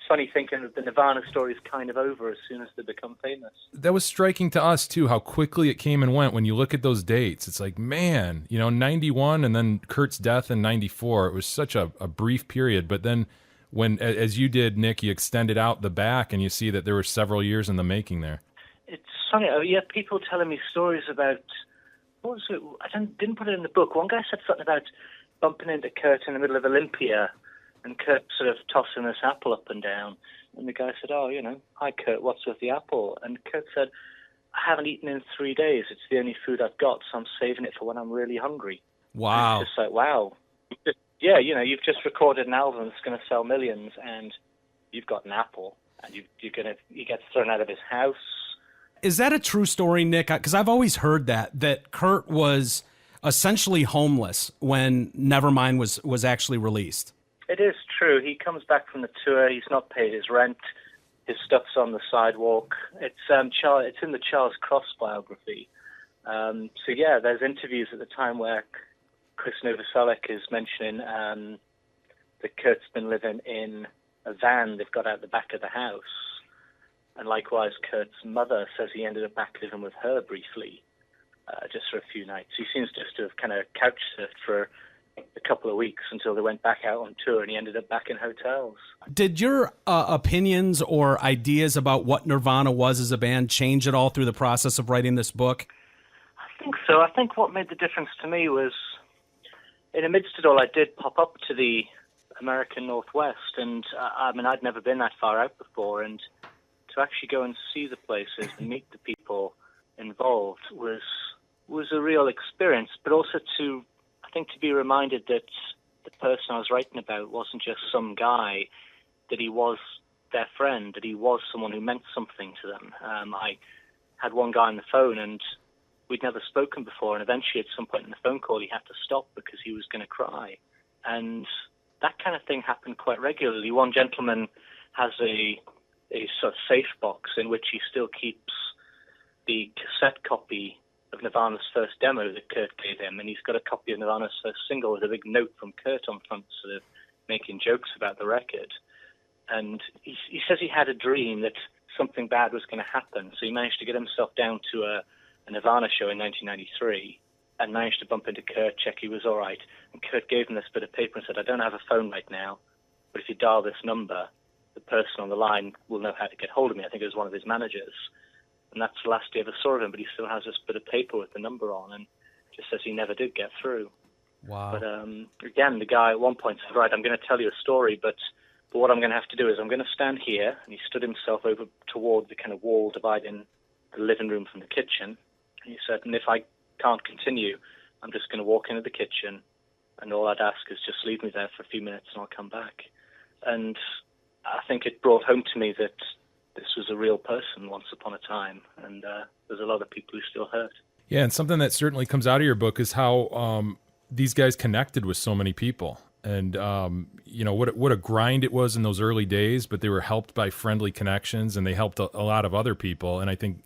funny thinking that the Nirvana story is kind of over as soon as they become famous. That was striking to us too, how quickly it came and went. When you look at those dates, it's like, man, 91 and then Kurt's death in 94. It was such a brief period. But then when, as you did, Nick, you extended out the back and you see that there were several years in the making there. It's funny, people telling me stories about, what was it? Didn't put it in the book. One guy said something about bumping into Kurt in the middle of Olympia, and Kurt sort of tossing this apple up and down. And the guy said, hi, Kurt, what's with the apple? And Kurt said, I haven't eaten in 3 days. It's the only food I've got, so I'm saving it for when I'm really hungry. Wow. And it's just like, wow. You've just recorded an album that's going to sell millions, and you've got an apple, and he gets thrown out of his house. Is that a true story, Nick? Because I've always heard that Kurt was essentially homeless when Nevermind was actually released. It is true. He comes back from the tour. He's not paid his rent. His stuff's on the sidewalk. It's in the Charles Cross biography. There's interviews at the time where Chris Novoselic is mentioning that Kurt's been living in a van they've got out the back of the house. And likewise, Kurt's mother says he ended up back living with her briefly, just for a few nights. He seems just to have kind of couch surfed for a couple of weeks until they went back out on tour, and he ended up back in hotels. Did your opinions or ideas about what Nirvana was as a band change at all through the process of writing this book? I think so. I think what made the difference to me was, in the midst of it all, I did pop up to the American Northwest, and I'd never been that far out before, and to actually go and see the places and meet the people involved was a real experience, but also to be reminded that the person I was writing about wasn't just some guy, that he was their friend, that he was someone who meant something to them. I had one guy on the phone, and we'd never spoken before, and eventually at some point in the phone call he had to stop because he was going to cry. And that kind of thing happened quite regularly. One gentleman has a sort of safe box in which he still keeps the cassette copy of Nirvana's first demo that Kurt gave him, and he's got a copy of Nirvana's first single with a big note from Kurt on front, sort of making jokes about the record. And he says he had a dream that something bad was going to happen, so he managed to get himself down to a Nirvana show in 1993 and managed to bump into Kurt, check he was all right. And Kurt gave him this bit of paper and said, I don't have a phone right now, but if you dial this number, the person on the line will know how to get hold of me. I think it was one of his managers. And that's the last he ever saw of him, but he still has this bit of paper with the number on, and just says he never did get through. Wow. But again, the guy at one point said, right, I'm going to tell you a story, but what I'm going to have to do is I'm going to stand here, and he stood himself over toward the kind of wall dividing the living room from the kitchen. And he said, and if I can't continue, I'm just going to walk into the kitchen, and all I'd ask is just leave me there for a few minutes and I'll come back. And I think it brought home to me that this was a real person once upon a time, and there's a lot of people who still hurt. Yeah, and something that certainly comes out of your book is how these guys connected with so many people. And, what a grind it was in those early days, but they were helped by friendly connections, and they helped a lot of other people. And I think,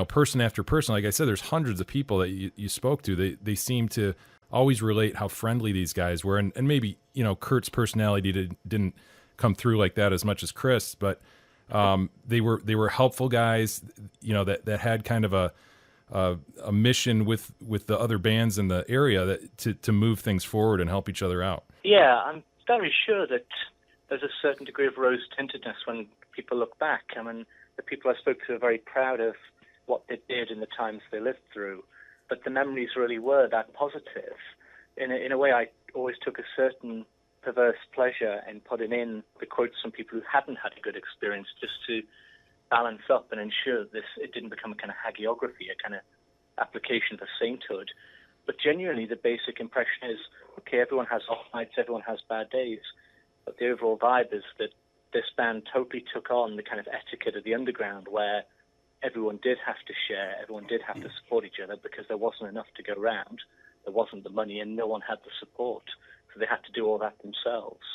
person after person, like I said, there's hundreds of people that you spoke to. They seem to always relate how friendly these guys were. And maybe, Kurt's personality didn't come through like that as much as Chris, but they were helpful guys, that had kind of a mission with the other bands in the area to move things forward and help each other out. Yeah, I'm very sure that there's a certain degree of rose-tintedness when people look back. I mean, the people I spoke to are very proud of what they did in the times they lived through, but the memories really were that positive. In a way, I always took a certain perverse pleasure in putting in the quotes from people who hadn't had a good experience, just to balance up and ensure that it didn't become a kind of hagiography, a kind of application for sainthood. But genuinely, the basic impression is, okay, everyone has off nights, everyone has bad days, but the overall vibe is that this band totally took on the kind of etiquette of the underground, where everyone did have to share, everyone did have to support each other, because there wasn't enough to go around, there wasn't the money, and no one had the support. So they had to do all that themselves.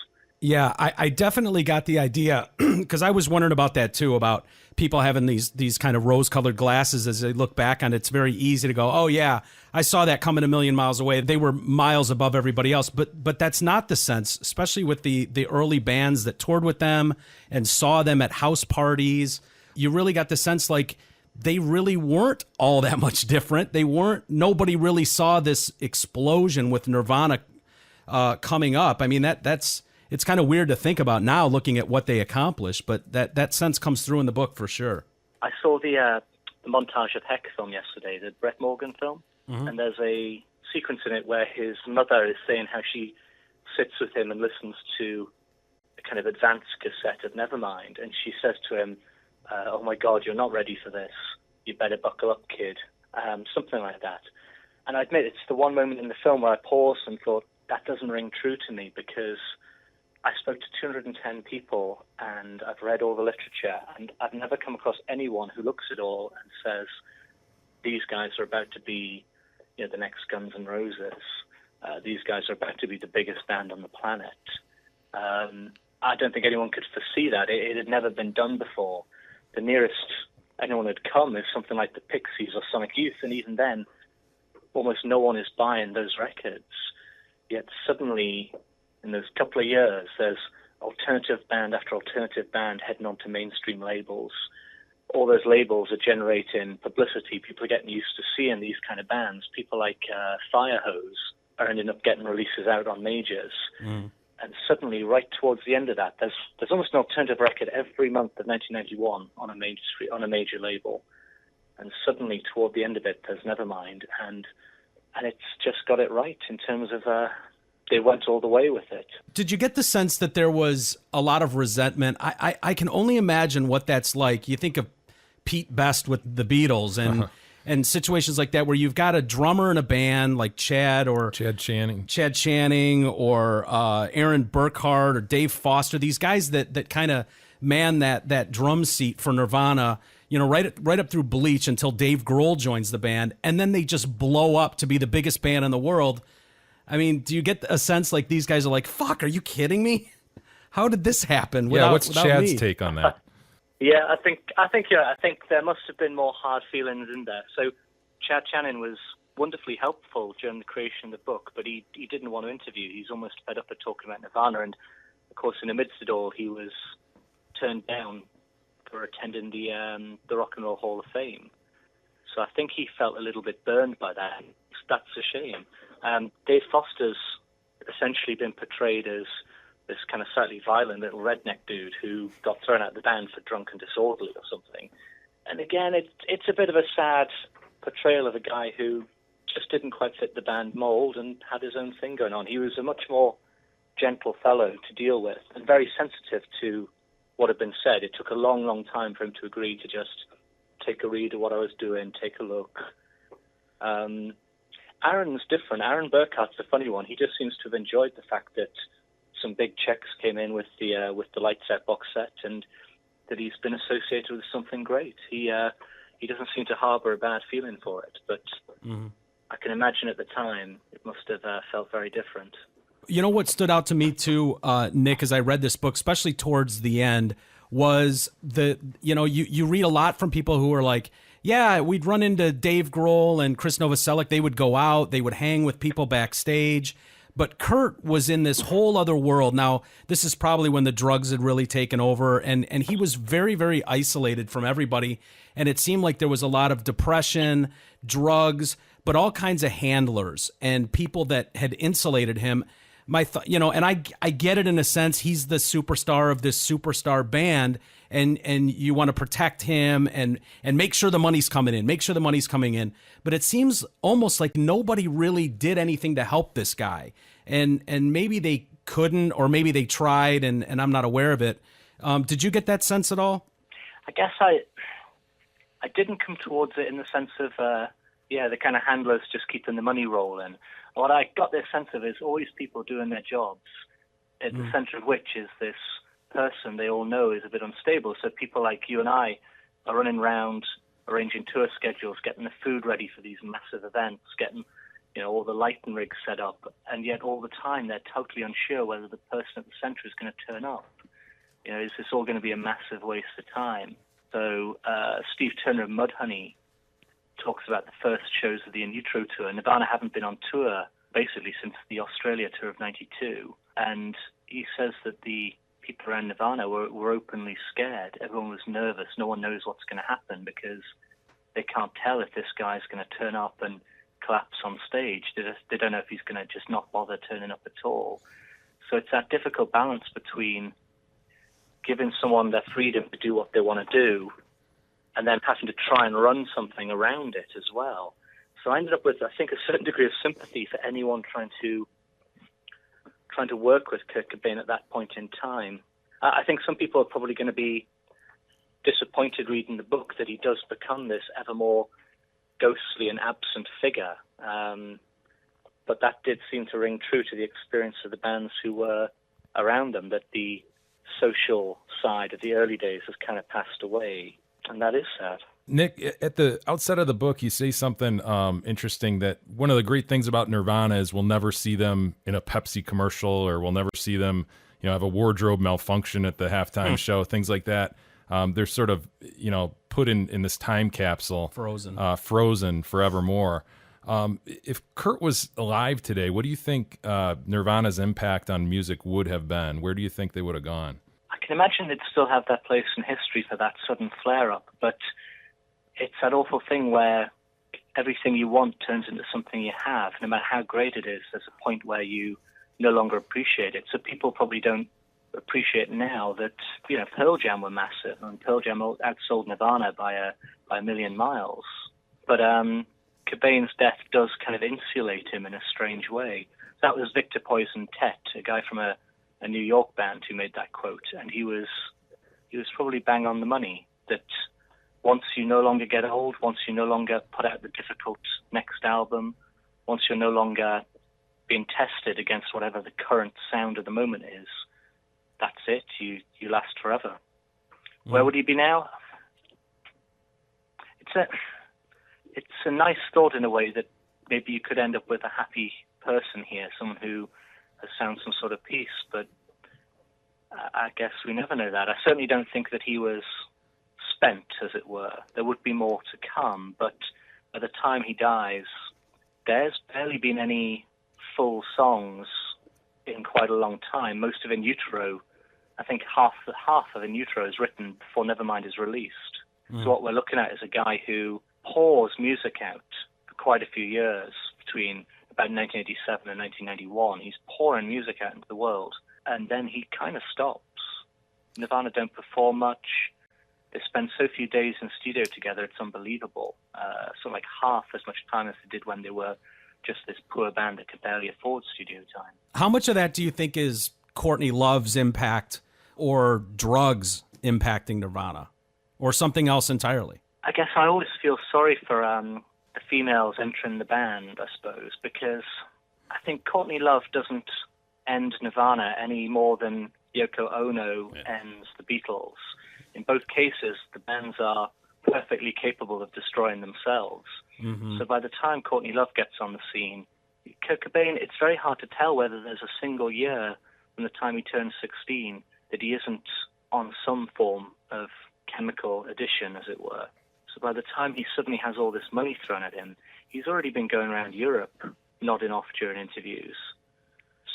Yeah, I definitely got the idea because I was wondering about that too, about people having these kind of rose-colored glasses as they look back on it. It's very easy to go, oh yeah, I saw that coming a million miles away. They were miles above everybody else, but that's not the sense, especially with the early bands that toured with them and saw them at house parties. You really got the sense like they really weren't all that much different. Nobody really saw this explosion with Nirvana coming up. I mean, it's kind of weird to think about now looking at what they accomplished, but that sense comes through in the book for sure. I saw the montage of Heck film yesterday, the Brett Morgan film, and there's a sequence in it where his mother is saying how she sits with him and listens to a kind of advanced cassette of Nevermind, and she says to him, oh my God, you're not ready for this. You better buckle up, kid. Something like that. And I admit, it's the one moment in the film where I paused and thought, that doesn't ring true to me, because I spoke to 210 people and I've read all the literature, and I've never come across anyone who looks at all and says, these guys are about to be, the next Guns N' Roses. These guys are about to be the biggest band on the planet. I don't think anyone could foresee that. It had never been done before. The nearest anyone had come is something like the Pixies or Sonic Youth, and even then, almost no one is buying those records. Yet suddenly, in those couple of years, there's alternative band after alternative band heading onto mainstream labels. All those labels are generating publicity. People are getting used to seeing these kind of bands. People like Firehose are ending up getting releases out on majors. And suddenly, right towards the end of that, there's almost an alternative record every month of 1991 on a major label. And suddenly, toward the end of it, there's Nevermind, and it's just got it right in terms of they went all the way with it. Did you get the sense that there was a lot of resentment? I can only imagine what that's like. You think of Pete Best with the Beatles and situations like that where you've got a drummer in a band like Chad Channing or Aaron Burkhart or Dave Foster, these guys that kind of man that drum seat for Nirvana, right up through Bleach until Dave Grohl joins the band, and then they just blow up to be the biggest band in the world. I mean, do you get a sense like these guys are like, fuck, are you kidding me? How did this happen? What's without Chad's me? take on that? I think there must have been more hard feelings in there. So Chad Channing was wonderfully helpful during the creation of the book, but he didn't want to interview. He's almost fed up at talking about Nirvana, and of course, in the midst of it all, he was turned down for attending the Rock and Roll Hall of Fame. So I think he felt a little bit burned by that. That's a shame. Dave Foster's essentially been portrayed as this kind of slightly violent little redneck dude who got thrown out of the band for drunk and disorderly or something. And again, it's a bit of a sad portrayal of a guy who just didn't quite fit the band mold and had his own thing going on. He was a much more gentle fellow to deal with and very sensitive to what had been said. It took a long, long time for him to agree to just take a read of what I was doing, take a look. Aaron's different. Aaron Burkhart's a funny one. He just seems to have enjoyed the fact that some big checks came in with the Lights Out box set, and that he's been associated with something great. He doesn't seem to harbor a bad feeling for it, but I can imagine at the time it must have felt very different. You know what stood out to me too, Nick, as I read this book, especially towards the end, was you read a lot from people who are like, yeah, we'd run into Dave Grohl and Chris Novoselic. They would go out, they would hang with people backstage. But Kurt was in this whole other world. Now, this is probably when the drugs had really taken over, and he was very, very isolated from everybody. And it seemed like there was a lot of depression, drugs, but all kinds of handlers and people that had insulated him. And I get it in a sense. He's the superstar of this superstar band, and you want to protect him and make sure the money's coming in. But it seems almost like nobody really did anything to help this guy. And maybe they couldn't, or maybe they tried, and I'm not aware of it. Did you get that sense at all? I guess I didn't come towards it in the sense of, the kind of handlers just keeping the money rolling. What I got this sense of is always people doing their jobs, at the center of which is this person they all know is a bit unstable. So people like you and I are running around, arranging tour schedules, getting the food ready for these massive events, getting all the lighting rigs set up, and yet all the time they're totally unsure whether the person at the center is going to turn up. Is this all going to be a massive waste of time? So Steve Turner of Mudhoney talks about the first shows of the In Utero tour. Nirvana haven't been on tour basically since the Australia tour of '92, and he says that the people around Nirvana were openly scared. Everyone was nervous. No one knows what's going to happen because they can't tell if this guy's going to turn up and collapse on stage. They don't know if he's going to just not bother turning up at all. So it's that difficult balance between giving someone their freedom to do what they want to do and then having to try and run something around it as well. So I ended up with, I think, a certain degree of sympathy for anyone trying to work with Kurt Cobain at that point in time. I think some people are probably going to be disappointed reading the book that he does become this ever more ghostly and absent figure. But that did seem to ring true to the experience of the bands who were around them, that the social side of the early days has kind of passed away. And that is sad. Nick, at the outset of the book, you say something interesting, that one of the great things about Nirvana is we'll never see them in a Pepsi commercial, or we'll never see them, have a wardrobe malfunction at the halftime show, things like that. They're sort of, put in this time capsule. Frozen forevermore. If Kurt was alive today, what do you think Nirvana's impact on music would have been? Where do you think they would have gone? I can imagine they'd still have their place in history for that sudden flare-up, but it's that awful thing where everything you want turns into something you have. No matter how great it is, there's a point where you no longer appreciate it. So people probably don't appreciate now that, Pearl Jam were massive, and Pearl Jam outsold Nirvana by a million miles. But Cobain's death does kind of insulate him in a strange way. That was Victor Poison Tet, a guy from a New York band, who made that quote, and he was probably bang on the money, that once you no longer get old, once you no longer put out the difficult next album, once you're no longer being tested against whatever the current sound of the moment is, that's it. You last forever. Where would he be now? It's a nice thought in a way, that maybe you could end up with a happy person here, someone who has found some sort of peace, but I guess we never know that. I certainly don't think that he was spent, as it were. There would be more to come, but by the time he dies, there's barely been any full songs in quite a long time. Most of In Utero, I think half of In Utero is written before Nevermind is released. So what we're looking at is a guy who pours music out for quite a few years, between about 1987 and 1991. He's pouring music out into the world, and then he kind of stops. Nirvana don't perform much. They spend so few days in studio together, it's unbelievable. So like half as much time as they did when they were just this poor band that could barely afford studio time. How much of that do you think is Courtney Love's impact, or drugs impacting Nirvana, or something else entirely? I guess I always feel sorry for the females entering the band, I suppose, because I think Courtney Love doesn't end Nirvana any more than Yoko Ono ends the Beatles. In both cases, the bands are perfectly capable of destroying themselves. So by the time Courtney Love gets on the scene, Kurt Cobain, it's very hard to tell whether there's a single year from the time he turns 16 that he isn't on some form of chemical addiction, as it were. So by the time he suddenly has all this money thrown at him, he's already been going around Europe nodding off during interviews.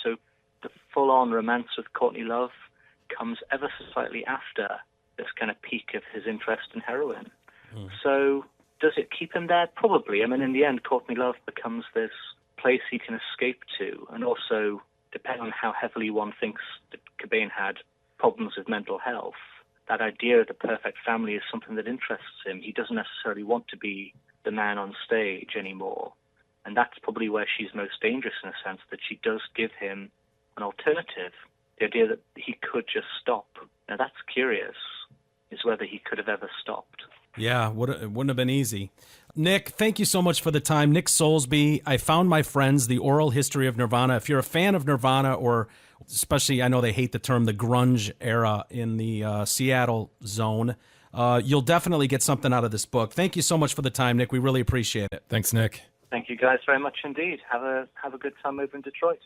So the full-on romance with Courtney Love comes ever so slightly after this kind of peak of his interest in heroin. So does it keep him there? Probably. I mean, in the end, Courtney Love becomes this place he can escape to, and also, depending on how heavily one thinks that Cobain had problems with mental health, that idea of the perfect family is something that interests him. He doesn't necessarily want to be the man on stage anymore. And that's probably where she's most dangerous, in a sense, that she does give him an alternative. The idea that he could just stop. Now that's curious, is whether he could have ever stopped. Yeah, it wouldn't have been easy. Nick, thank you so much for the time. Nick Soulsby, I Found My Friends, The Oral History of Nirvana. If you're a fan of Nirvana, or especially, I know they hate the term, the grunge era in the Seattle zone, you'll definitely get something out of this book. Thank you so much for the time, Nick. We really appreciate it. Thanks, Nick. Thank you guys very much indeed. Have a good time over in Detroit.